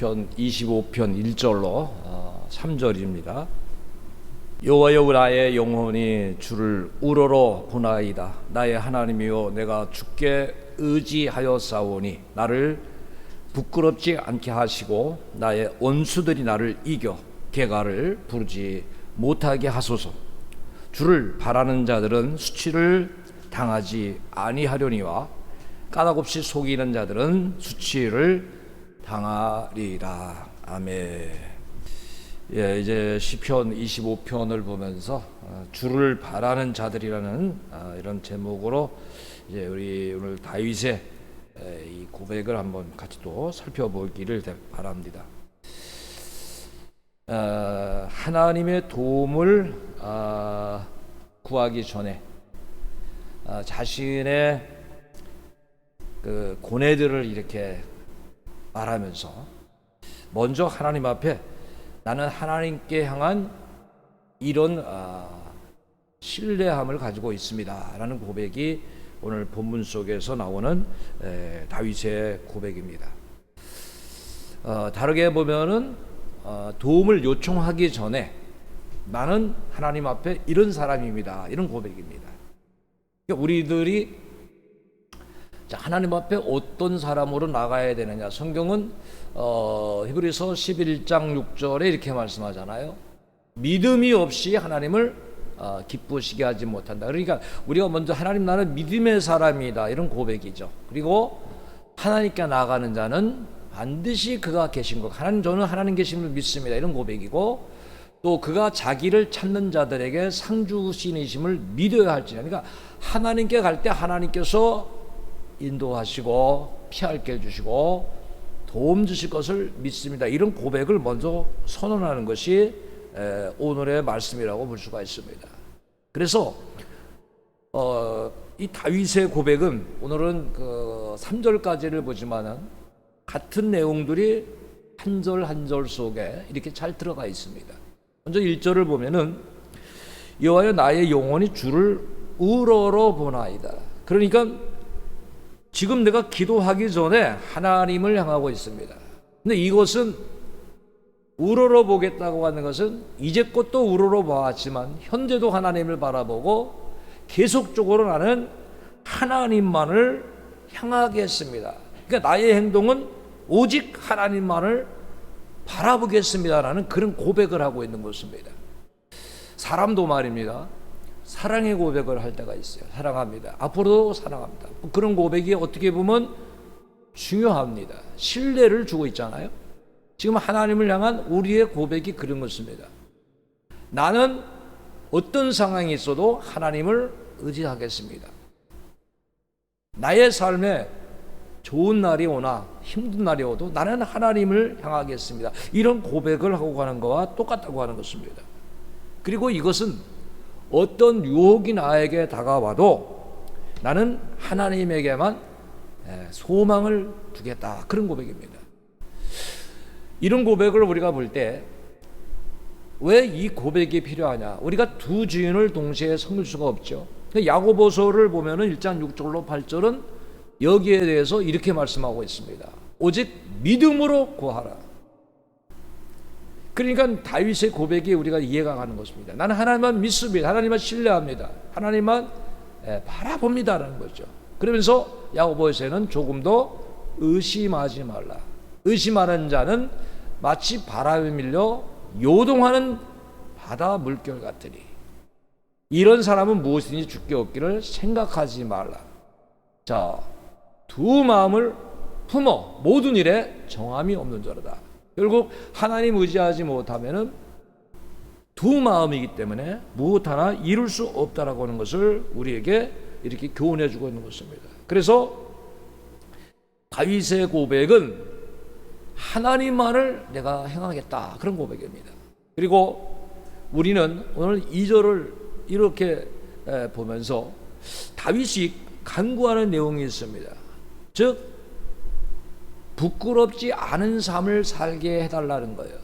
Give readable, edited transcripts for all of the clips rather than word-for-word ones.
시편 25편 1절로 3절입니다. 여호와여 나의 영혼이 주를 우러러 보나이다. 나의 하나님이여 내가 주께 의지하였사오니 나를 부끄럽지 않게 하시고 나의 원수들이 나를 이겨 개가를 부르지 못하게 하소서. 주를 바라는 자들은 수치를 당하지 아니하려니와 까닭없이 속이는 자들은 수치를 당하리라. 아멘. 예, 이제 시편 25편을 보면서 주를 바라는 자들이라는 이런 제목으로 이제 우리 오늘 다윗의 이 고백을 한번 같이 또 살펴보기를 바랍니다. 하나님의 도움을 구하기 전에 자신의 그 고뇌들을 이렇게 말하면서 먼저 하나님 앞에 나는 하나님께 향한 이런 신뢰함을 가지고 있습니다 라는 고백이 오늘 본문 속에서 나오는 다윗의 고백입니다. 다르게 보면은 도움을 요청하기 전에 나는 하나님 앞에 이런 사람입니다 이런 고백입니다. 그러니까 우리들이 하나님 앞에 어떤 사람으로 나가야 되느냐, 성경은 히브리서 11장 6절에 이렇게 말씀하잖아요. 믿음이 없이 하나님을 기쁘시게 하지 못한다. 그러니까 우리가 먼저 하나님 나는 믿음의 사람이다 이런 고백이죠. 그리고 하나님께 나가는 자는 반드시 그가 계신 것, 하나님 저는 하나님 계심을 믿습니다 이런 고백이고, 또 그가 자기를 찾는 자들에게 상주신이심을 믿어야 할지니, 그러니까 하나님께 갈 때 하나님께서 인도하시고 피할 길 주시고 도움 주실 것을 믿습니다 이런 고백을 먼저 선언하는 것이 오늘의 말씀이라고 볼 수가 있습니다. 그래서 이 다윗의 고백은 오늘은 그 3절까지를 보지만은 같은 내용들이 한 절 한 절 속에 이렇게 잘 들어가 있습니다. 먼저 1절을 보면은 여호와여 나의 영혼이 주를 우러러 보나이다. 그러니까 지금 내가 기도하기 전에 하나님을 향하고 있습니다. 근데 이것은 우러러 보겠다고 하는 것은 이제껏 또 우러러 보았지만 현재도 하나님을 바라보고 계속적으로 나는 하나님만을 향하겠습니다. 그러니까 나의 행동은 오직 하나님만을 바라보겠습니다라는 그런 고백을 하고 있는 것입니다. 사람도 말입니다. 사랑의 고백을 할 때가 있어요. 사랑합니다. 앞으로도 사랑합니다. 그런 고백이 어떻게 보면 중요합니다. 신뢰를 주고 있잖아요. 지금 하나님을 향한 우리의 고백이 그런 것입니다. 나는 어떤 상황이 있어도 하나님을 의지하겠습니다. 나의 삶에 좋은 날이 오나 힘든 날이 오도 나는 하나님을 향하겠습니다. 이런 고백을 하고 가는 것과 똑같다고 하는 것입니다. 그리고 이것은 어떤 유혹이 나에게 다가와도 나는 하나님에게만 소망을 두겠다 그런 고백입니다. 이런 고백을 우리가 볼 때 왜 이 고백이 필요하냐, 우리가 두 주인을 동시에 섬길 수가 없죠. 야고보서를 보면은 1장 6절로 8절은 여기에 대해서 이렇게 말씀하고 있습니다. 오직 믿음으로 구하라. 그러니까 다윗의 고백이 우리가 이해가 가는 것입니다. 나는 하나님만 믿습니다. 하나님만 신뢰합니다. 하나님만 바라봅니다라는 거죠. 그러면서 야고보에서는 조금 더 의심하지 말라. 의심하는 자는 마치 바람에 밀려 요동하는 바다 물결 같으니 이런 사람은 무엇이든지 주께 얻기를 생각하지 말라. 자, 두 마음을 품어 모든 일에 정함이 없는 자로다. 결국 하나님 의지하지 못하면은 두 마음이기 때문에 무엇 하나 이룰 수 없다라고 하는 것을 우리에게 이렇게 교훈해 주고 있는 것입니다. 그래서 다윗의 고백은 하나님만을 내가 행하겠다 그런 고백입니다. 그리고 우리는 오늘 2절을 이렇게 보면서 다윗이 간구하는 내용이 있습니다. 즉 부끄럽지 않은 삶을 살게 해달라는 거예요.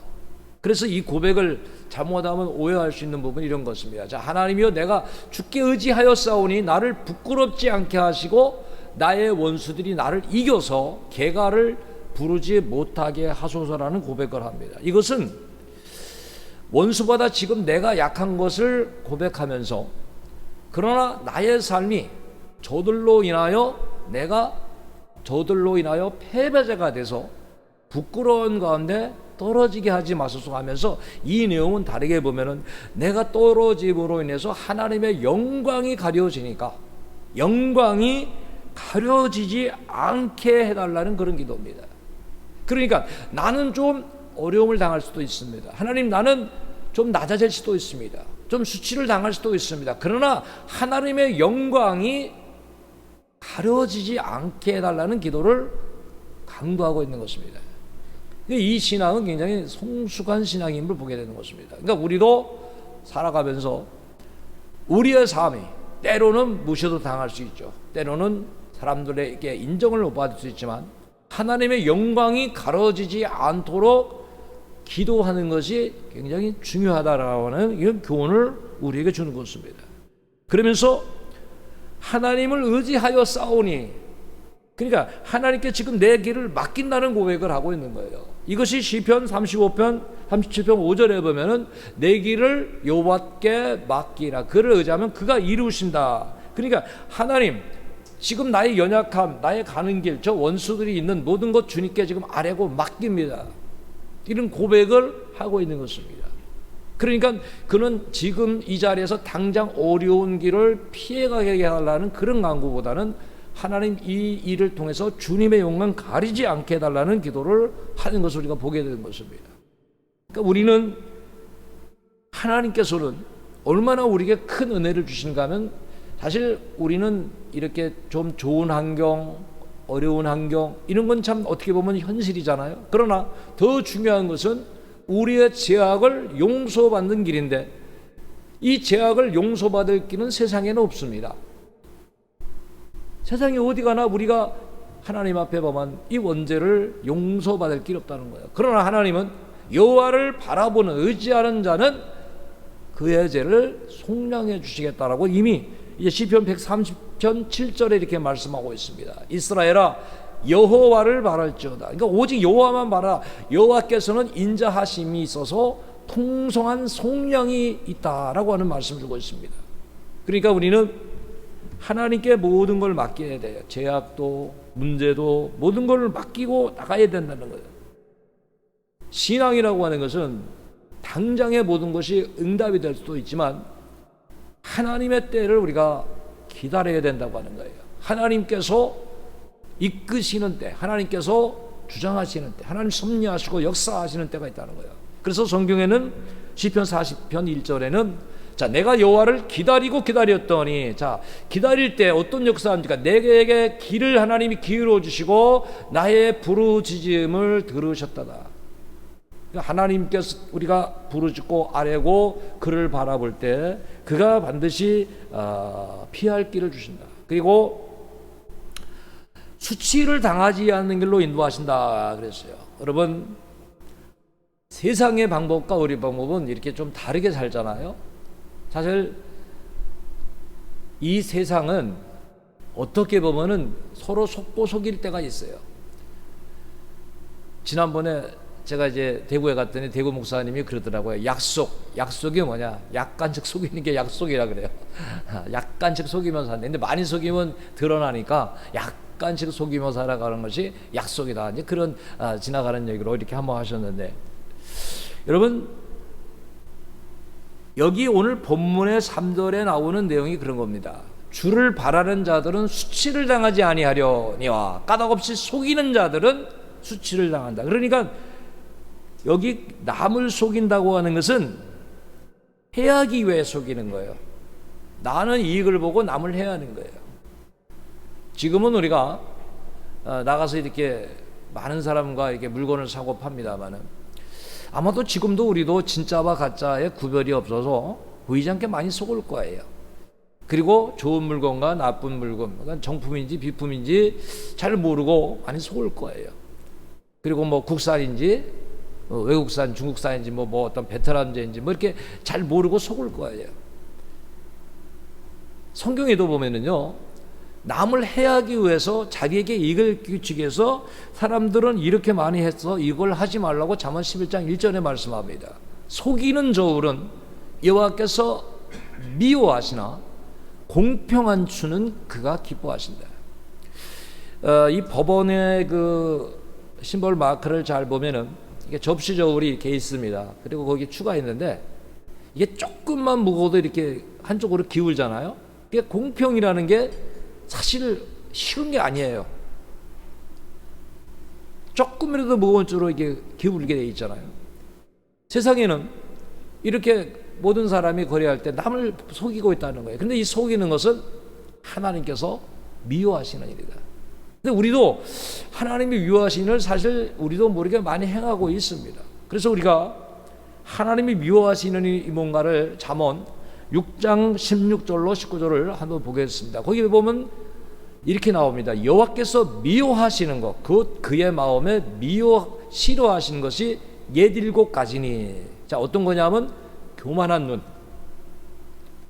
그래서 이 고백을 잘못하면 오해할 수 있는 부분이 이런 것입니다. 자, 하나님이여 내가 주께 의지하였사오니 나를 부끄럽지 않게 하시고 나의 원수들이 나를 이겨서 개가를 부르지 못하게 하소서라는 고백을 합니다. 이것은 원수보다 지금 내가 약한 것을 고백하면서, 그러나 나의 삶이 내가 저들로 인하여 패배자가 돼서 부끄러운 가운데 떨어지게 하지 마소서 하면서, 이 내용은 다르게 보면은 내가 떨어짐으로 인해서 하나님의 영광이 가려지니까 영광이 가려지지 않게 해달라는 그런 기도입니다. 그러니까 나는 좀 어려움을 당할 수도 있습니다. 하나님, 나는 좀 낮아질 수도 있습니다. 좀 수치를 당할 수도 있습니다. 그러나 하나님의 영광이 가려지지 않게 해달라는 기도를 강조하고 있는 것입니다. 이 신앙은 굉장히 성숙한 신앙임을 보게 되는 것입니다. 그러니까 우리도 살아가면서 우리의 삶이 때로는 무시도 당할 수 있죠. 때로는 사람들에게 인정을 못 받을 수 있지만 하나님의 영광이 가려지지 않도록 기도하는 것이 굉장히 중요하다라는 이런 교훈을 우리에게 주는 것입니다. 그러면서 하나님을 의지하여 싸우니, 그러니까 하나님께 지금 내 길을 맡긴다는 고백을 하고 있는 거예요. 이것이 시편 35편 37편 5절에 보면은 내 길을 여호와께 맡기라, 그를 의지하면 그가 이루신다. 그러니까 하나님, 지금 나의 연약함, 나의 가는 길, 저 원수들이 있는 모든 것 주님께 지금 아뢰고 맡깁니다. 이런 고백을 하고 있는 것입니다. 그러니까 그는 지금 이 자리에서 당장 어려운 길을 피해가게 해달라는 그런 간구보다는 하나님, 이 일을 통해서 주님의 영광 가리지 않게 해달라는 기도를 하는 것을 우리가 보게 되는 것입니다. 그러니까 우리는 하나님께서는 얼마나 우리에게 큰 은혜를 주신가 하면, 사실 우리는 이렇게 좀 좋은 환경, 어려운 환경, 이런 건 참 어떻게 보면 현실이잖아요. 그러나 더 중요한 것은 우리의 죄악을 용서받는 길인데, 이 죄악을 용서받을 길은 세상에는 없습니다. 세상에 어디 가나 우리가 하나님 앞에 보면 이 원죄를 용서받을 길 없다는 거예요. 그러나 하나님은 여호와를 바라보는, 의지하는 자는 그의 죄를 속량해 주시겠다라고 이미 이제 시편 130편 7절에 이렇게 말씀하고 있습니다. 이스라엘아, 여호와를 바랄지어다. 그러니까 오직 여호와만 바라. 여호와께서는 인자하심이 있어서 통성한 속량이 있다라고 하는 말씀을 주고 있습니다. 그러니까 우리는 하나님께 모든 걸 맡겨야 돼요. 죄악도 문제도 모든 걸 맡기고 나가야 된다는 거예요. 신앙이라고 하는 것은 당장의 모든 것이 응답이 될 수도 있지만 하나님의 때를 우리가 기다려야 된다고 하는 거예요. 하나님께서 이끄시는 때, 하나님께서 주장하시는 때, 하나님 섭리하시고 역사하시는 때가 있다는 거예요. 그래서 성경에는 시편 40편 1절에는 자, 내가 여호와를 기다렸더니, 자, 기다릴 때 어떤 역사입니까? 내게 길을 하나님이 기울여 주시고 나의 부르짖음을 들으셨다다. 하나님께서 우리가 부르짖고 아뢰고 그를 바라볼 때 그가 반드시 피할 길을 주신다. 그리고 수치를 당하지 않는 길로 인도하신다 그랬어요. 여러분, 세상의 방법과 우리 방법은 이렇게 좀 다르게 살잖아요. 사실 이 세상은 어떻게 보면은 서로 속고 속일 때가 있어요. 지난번에 제가 이제 대구에 갔더니 대구 목사님이 그러더라고요. 약속이 뭐냐? 약간씩 속이는 게 약속이라 그래요. 약간씩 속이면서 하는데 많이 속이면 드러나니까 약간씩 속이면서 살아가는 것이 약속이다. 이제 그런 지나가는 얘기로 이렇게 한번 하셨는데, 여러분, 여기 오늘 본문의 3절에 나오는 내용이 그런 겁니다. 주를 바라는 자들은 수치를 당하지 아니하려니와 까닭없이 속이는 자들은 수치를 당한다. 그러니까 여기 남을 속인다고 하는 것은 해하기 위해 속이는 거예요. 나는 이익을 보고 남을 해하는 거예요. 지금은 우리가 나가서 이렇게 많은 사람과 이렇게 물건을 사고 팝니다만은 아마도 지금도 우리도 진짜와 가짜의 구별이 없어서 보이지 않게 많이 속을 거예요. 그리고 좋은 물건과 나쁜 물건, 그러니까 정품인지 비품인지 잘 모르고 많이 속을 거예요. 그리고 뭐 국산인지 외국산, 중국산인지 뭐 어떤 베트남제인지 뭐 이렇게 잘 모르고 속을 거예요. 성경에도 보면은요, 남을 해하기 위해서 자기에게 이익을 끼치기 위해서 사람들은 이렇게 많이 해서 이걸 하지 말라고 잠언 11장 1절에 말씀합니다. 속이는 저울은 여호와께서 미워하시나 공평한 추는 그가 기뻐하신다. 이 법원의 그 심볼 마크를 잘 보면은 이게 접시 저울이 이렇게 있습니다. 그리고 거기 추가 있는데 이게 조금만 무거워도 이렇게 한쪽으로 기울잖아요. 이게 공평이라는 게 사실 쉬운 게 아니에요. 조금이라도 무거운 쪽으로 이게 기울게 돼 있잖아요. 세상에는 이렇게 모든 사람이 거래할 때 남을 속이고 있다는 거예요. 근데 이 속이는 것은 하나님께서 미워하시는 일이다. 근데 우리도 하나님이 미워하시는 일을 사실 우리도 모르게 많이 행하고 있습니다. 그래서 우리가 하나님이 미워하시는 이 뭔가를 잠언 6장 16절로 19절을 한번 보겠습니다. 거기 보면 이렇게 나옵니다. 여호와께서 미워하시는 것, 곧 그의 마음에 싫어하시는 것이 옛 7가지니. 자, 어떤 거냐면 교만한 눈,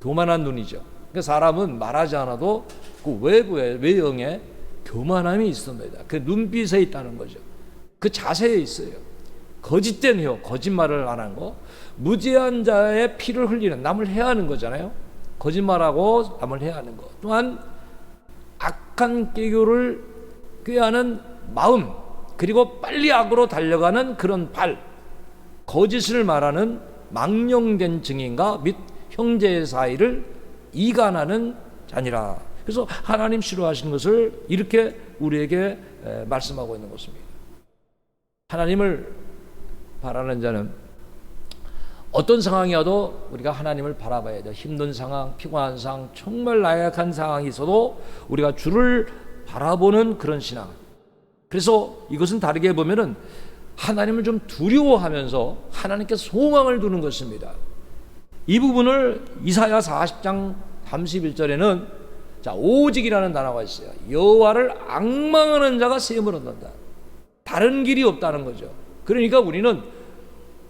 교만한 눈이죠. 그러니까 사람은 말하지 않아도 그 외형에 교만함이 있습니다. 그 눈빛에 있다는 거죠. 그 자세에 있어요. 거짓된 혀, 거짓말을 안 한 거, 무죄한 자의 피를 흘리는, 남을 해하는 거잖아요. 거짓말하고 남을 해하는 거. 또한 악한 꾀교를 꾀하는 마음, 그리고 빨리 악으로 달려가는 그런 발, 거짓을 말하는 망령된 증인과 및 형제의 사이를 이간하는 자니라. 그래서 하나님 싫어하시는 것을 이렇게 우리에게 말씀하고 있는 것입니다. 하나님을 바라는 자는 어떤 상황이어도 우리가 하나님을 바라봐야 돼요. 힘든 상황, 피곤한 상황, 정말 나약한 상황이 있어도 우리가 주를 바라보는 그런 신앙. 그래서 이것은 다르게 보면은 하나님을 좀 두려워하면서 하나님께 소망을 두는 것입니다. 이 부분을 이사야 40장 31절에는 자, 오직이라는 단어가 있어요. 여호와를 앙망하는 자가 세움을 얻는다. 다른 길이 없다는 거죠. 그러니까 우리는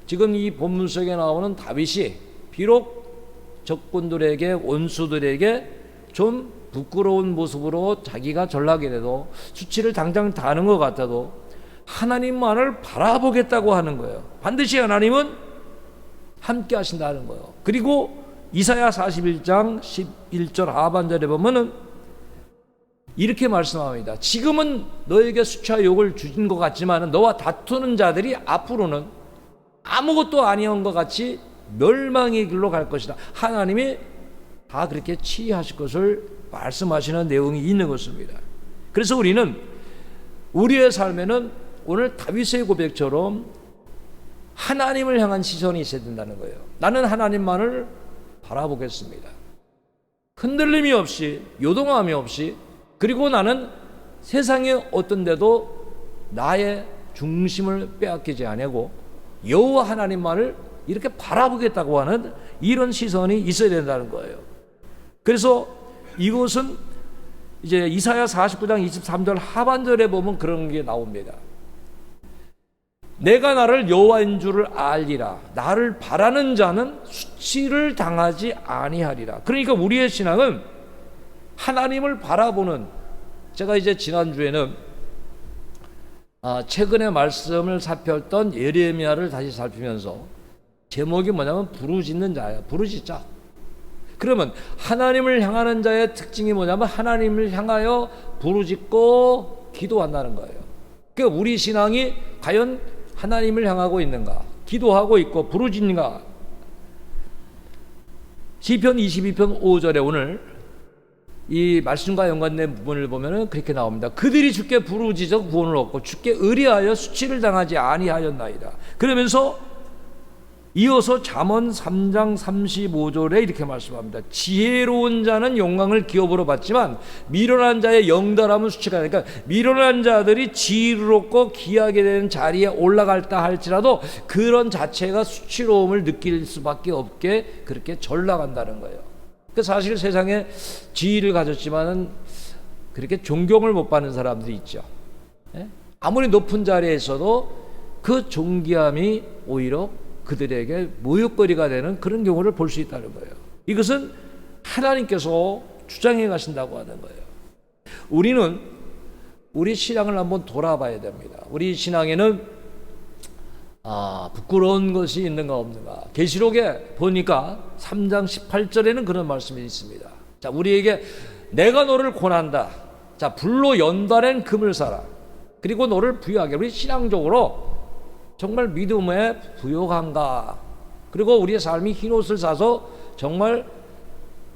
지금 이 본문 속에 나오는 다윗이 비록 적군들에게, 원수들에게 좀 부끄러운 모습으로 자기가 전락이 돼도, 수치를 당장 당하는 것 같아도 하나님만을 바라보겠다고 하는 거예요. 반드시 하나님은 함께 하신다는 거예요. 그리고 이사야 41장 11절 하반절에 보면은 이렇게 말씀합니다. 지금은 너에게 수치와 욕을 주신 것 같지만 너와 다투는 자들이 앞으로는 아무것도 아니한 것 같이 멸망의 길로 갈 것이다. 하나님이 다 그렇게 치유하실 것을 말씀하시는 내용이 있는 것입니다. 그래서 우리는 우리의 삶에는 오늘 다윗의 고백처럼 하나님을 향한 시선이 있어야 된다는 거예요. 나는 하나님만을 바라보겠습니다. 흔들림이 없이, 요동함이 없이, 그리고 나는 세상의 어떤 데도 나의 중심을 빼앗기지 아니하고 여호와 하나님만을 이렇게 바라보겠다고 하는 이런 시선이 있어야 된다는 거예요. 그래서 이것은 이제 이사야 49장 23절 하반절에 보면 그런 게 나옵니다. 내가 나를 여호와인 줄을 알리라. 나를 바라는 자는 수치를 당하지 아니하리라. 그러니까 우리의 신앙은 하나님을 바라보는, 제가 이제 지난주에는 최근에 말씀을 살폈던 예레미야를 다시 살피면서 제목이 뭐냐면 부르짖는 자예요. 부르짖자. 그러면 하나님을 향하는 자의 특징이 뭐냐면 하나님을 향하여 부르짖고 기도한다는 거예요. 그러니까 우리 신앙이 과연 하나님을 향하고 있는가, 기도하고 있고 부르짖는가. 시편 22편 5절에 오늘 이 말씀과 연관된 부분을 보면은 그렇게 나옵니다. 그들이 주께 부르짖어 구원을 얻고 주께 의뢰하여 수치를 당하지 아니하였나이다. 그러면서 이어서 잠언 3장 35절에 이렇게 말씀합니다. 지혜로운 자는 영광을 기업으로 받지만 미련한 자의 영달함은 수치가 되니까, 미련한 자들이 지혜롭고 귀하게 되는 자리에 올라갈다 할지라도 그런 자체가 수치로움을 느낄 수밖에 없게 그렇게 전락한다는 거예요. 그 사실 세상에 지혜를 가졌지만은 그렇게 존경을 못 받는 사람들이 있죠. 아무리 높은 자리에 있어도 그 존귀함이 오히려 그들에게 모욕거리가 되는 그런 경우를 볼 수 있다는 거예요. 이것은 하나님께서 주장해 가신다고 하는 거예요. 우리는 우리 신앙을 한번 돌아봐야 됩니다. 우리 신앙에는 부끄러운 것이 있는가 없는가. 계시록에 보니까 3장 18절에는 그런 말씀이 있습니다. 자, 우리에게 내가 너를 권한다. 자, 불로 연달엔 금을 사라. 그리고 너를 부유하게. 우리 신앙적으로 정말 믿음에 부요한가. 그리고 우리의 삶이 흰옷을 사서 정말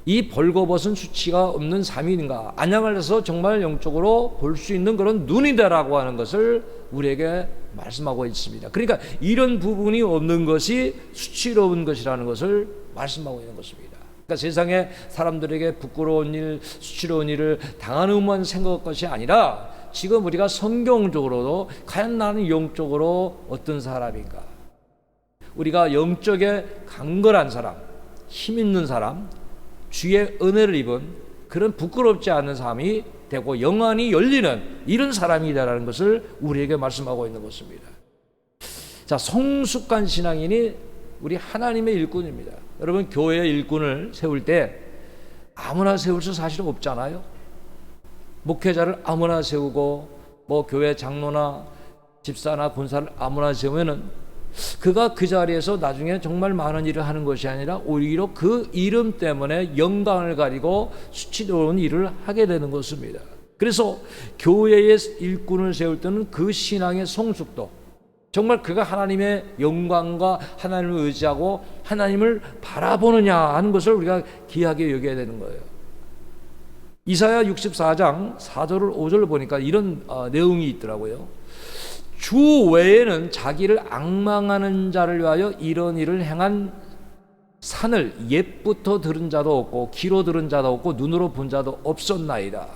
이 벌거벗은 수치가 없는 삶인가. 안양을 해서 정말 영적으로 볼 수 있는 그런 눈이 되라고 하는 것을 우리에게 말씀하고 있습니다. 그러니까 이런 부분이 없는 것이 수치로운 것이라는 것을 말씀하고 있는 것입니다. 그러니까 세상에 사람들에게 부끄러운 일, 수치로운 일을 당하는만 생각할 것이 아니라 지금 우리가 성경적으로도 과연 나는 영적으로 어떤 사람인가? 우리가 영적에 강건한 사람, 힘 있는 사람, 주의 은혜를 입은 그런 부끄럽지 않은 삶이 되고 영안이 열리는 이런 사람이다라는 것을 우리에게 말씀하고 있는 것입니다. 자, 성숙한 신앙인이 우리 하나님의 일꾼입니다. 여러분, 교회의 일꾼을 세울 때 아무나 세울 수 사실은 없잖아요. 목회자를 아무나 세우고 뭐 교회 장로나 집사나 권사를 아무나 세우면은 그가 그 자리에서 나중에 정말 많은 일을 하는 것이 아니라 오히려 그 이름 때문에 영광을 가리고 수치로운 일을 하게 되는 것입니다. 그래서 교회의 일꾼을 세울 때는 그 신앙의 성숙도, 정말 그가 하나님의 영광과 하나님을 의지하고 하나님을 바라보느냐 하는 것을 우리가 귀하게 여겨야 되는 거예요. 이사야 64장 4절 5절을 보니까 이런 내용이 있더라고요. 주 외에는 자기를 앙망하는 자를 위하여 이런 일을 행한 산을 옛부터 들은 자도 없고 귀로 들은 자도 없고 눈으로 본 자도 없었나이다.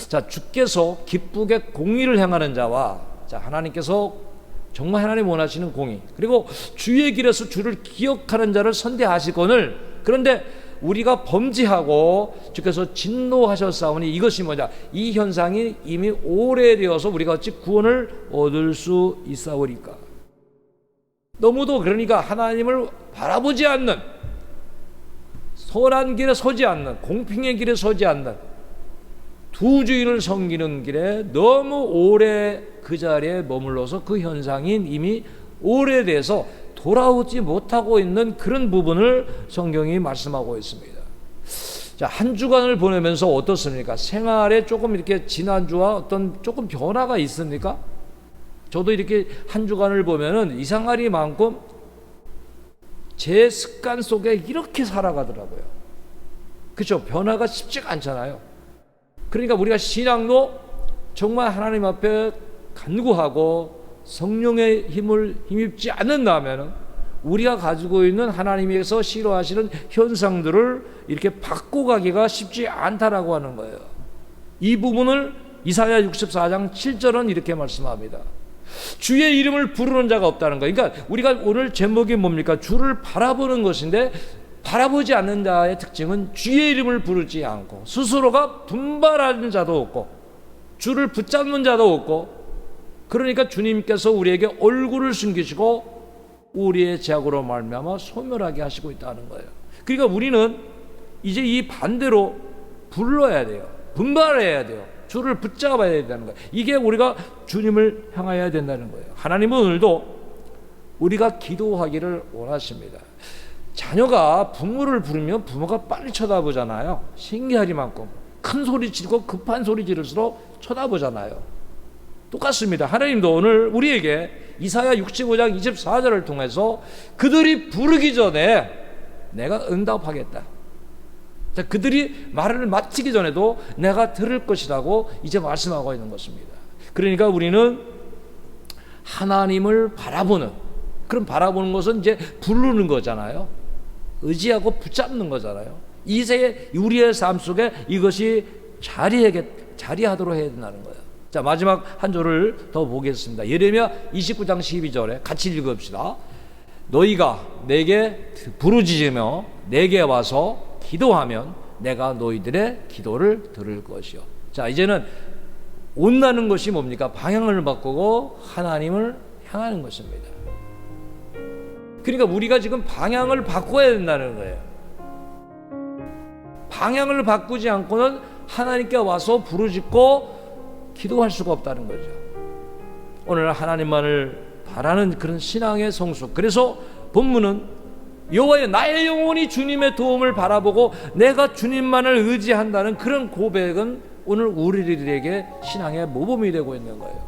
자, 주께서 기쁘게 공의를 행하는 자와, 자, 하나님께서 정말 하나님 원하시는 공의, 그리고 주의 길에서 주를 기억하는 자를 선대하시거늘, 그런데 우리가 범죄하고 주께서 진노하셨사오니 이것이 뭐냐, 이 현상이 이미 오래되어서 우리가 어찌 구원을 얻을 수 있사오리까. 너무도 그러니까 하나님을 바라보지 않는, 선한 길에 서지 않는, 공평의 길에 서지 않는, 두 주인을 섬기는 길에 너무 오래 그 자리에 머물러서 그 현상이 이미 오래돼서 돌아오지 못하고 있는 그런 부분을 성경이 말씀하고 있습니다. 자, 한 주간을 보내면서 어떻습니까? 생활에 조금 이렇게 지난주와 어떤 조금 변화가 있습니까? 저도 이렇게 한 주간을 보면은 이상할 만큼 제 습관 속에 이렇게 살아가더라고요. 그렇죠? 변화가 쉽지가 않잖아요. 그러니까 우리가 신앙도 정말 하나님 앞에 간구하고 성령의 힘을 힘입지 않는다면 우리가 가지고 있는 하나님께서 싫어하시는 현상들을 이렇게 바꿔가기가 쉽지 않다라고 하는 거예요. 이 부분을 이사야 64장 7절은 이렇게 말씀합니다. 주의 이름을 부르는 자가 없다는 거예요. 그러니까 우리가 오늘 제목이 뭡니까? 주를 바라보는 것인데, 바라보지 않는 자의 특징은 주의 이름을 부르지 않고 스스로가 분발하는 자도 없고 주를 붙잡는 자도 없고, 그러니까 주님께서 우리에게 얼굴을 숨기시고 우리의 죄악으로 말미암아 소멸하게 하시고 있다는 거예요. 그러니까 우리는 이제 이 반대로 불러야 돼요. 분발해야 돼요. 주를 붙잡아야 된다는 거예요. 이게 우리가 주님을 향해야 된다는 거예요. 하나님은 오늘도 우리가 기도하기를 원하십니다. 자녀가 부모를 부르면 부모가 빨리 쳐다보잖아요. 신기하리만큼 큰 소리 지르고 급한 소리 지를수록 쳐다보잖아요. 똑같습니다. 하나님도 오늘 우리에게 이사야 65장 24절을 통해서 그들이 부르기 전에 내가 응답하겠다. 자, 그들이 말을 마치기 전에도 내가 들을 것이라고 이제 말씀하고 있는 것입니다. 그러니까 우리는 하나님을 바라보는, 그럼 바라보는 것은 이제 부르는 거잖아요. 의지하고 붙잡는 거잖아요. 이제 우리의 삶 속에 이것이 자리하도록 해야 된다는 거예요. 자, 마지막 한 절을 더 보겠습니다. 예레미야 29장 12절에 같이 읽읍시다. 너희가 내게 부르짖으며 내게 와서 기도하면 내가 너희들의 기도를 들을 것이요. 자, 이제는 온다는 것이 뭡니까? 방향을 바꾸고 하나님을 향하는 것입니다. 그러니까 우리가 지금 방향을 바꿔야 된다는 거예요. 방향을 바꾸지 않고는 하나님께 와서 부르짖고 기도할 수가 없다는 거죠. 오늘 하나님만을 바라는 그런 신앙의 성숙. 그래서 본문은 여호와여 나의 영혼이 주님의 도움을 바라보고 내가 주님만을 의지한다는 그런 고백은 오늘 우리들에게 신앙의 모범이 되고 있는 거예요.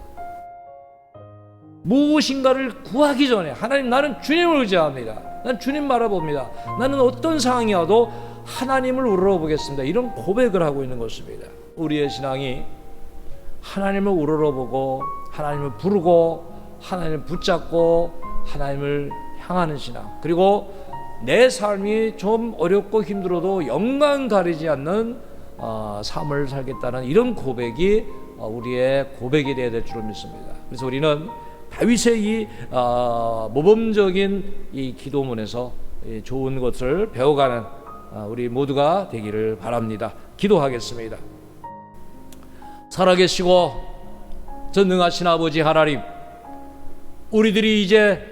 무엇인가를 구하기 전에 하나님 나는 주님을 의지합니다. 난 주님 바라봅니다. 나는 어떤 상황이 와도 하나님을 우러러보겠습니다. 이런 고백을 하고 있는 것입니다. 우리의 신앙이 하나님을 우러러보고 하나님을 부르고 하나님을 붙잡고 하나님을 향하는 신앙, 그리고 내 삶이 좀 어렵고 힘들어도 영광 가리지 않는 삶을 살겠다는 이런 고백이 우리의 고백이 되어야 될 줄로 믿습니다. 그래서 우리는 다윗의 이 모범적인 이 기도문에서 좋은 것을 배워가는 우리 모두가 되기를 바랍니다. 기도하겠습니다. 살아계시고 전능하신 아버지 하나님, 우리들이 이제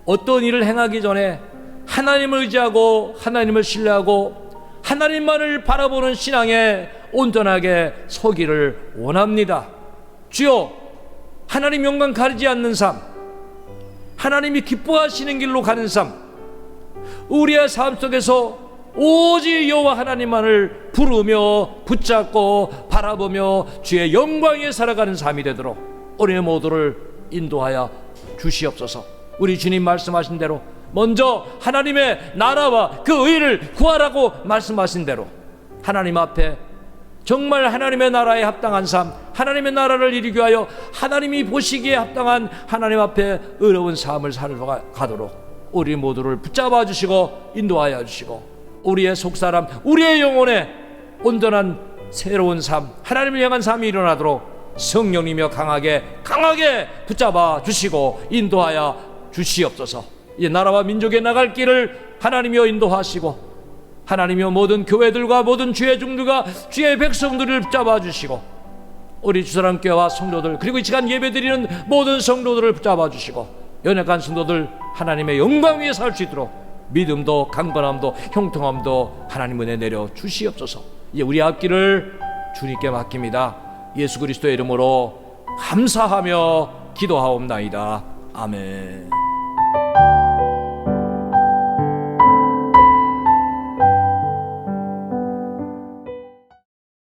어떤 일을 행하기 전에 하나님을 의지하고 하나님을 신뢰하고 하나님만을 바라보는 신앙에 온전하게 서기를 원합니다. 주여, 하나님 영광 가리지 않는 삶, 하나님이 기뻐하시는 길로 가는 삶, 우리의 삶 속에서 오직 여호와 하나님만을 부르며 붙잡고 바라보며 주의 영광에 살아가는 삶이 되도록 우리 모두를 인도하여 주시옵소서. 우리 주님 말씀하신 대로 먼저 하나님의 나라와 그 의를 구하라고 말씀하신 대로 하나님 앞에 정말 하나님의 나라에 합당한 삶, 하나님의 나라를 이루기 위하여 하나님이 보시기에 합당한 하나님 앞에 의로운 삶을 살아가도록 우리 모두를 붙잡아 주시고 인도하여 주시고 우리의 속사람, 우리의 영혼에 온전한 새로운 삶, 하나님을 향한 삶이 일어나도록 성령님이여 강하게 붙잡아 주시고 인도하여 주시옵소서. 이제 나라와 민족에 나갈 길을 하나님이여 인도하시고 하나님이여 모든 교회들과 모든 주의 종들과 주의 백성들을 붙잡아 주시고 우리 주사람교회와 성도들, 그리고 이 시간 예배드리는 모든 성도들을 붙잡아 주시고 연약한 성도들 하나님의 영광 위에 살 수 있도록 믿음도 강건함도 형통함도 하나님 은혜 내려 주시옵소서. 이제 우리 앞길을 주님께 맡깁니다. 예수 그리스도의 이름으로 감사하며 기도하옵나이다. 아멘.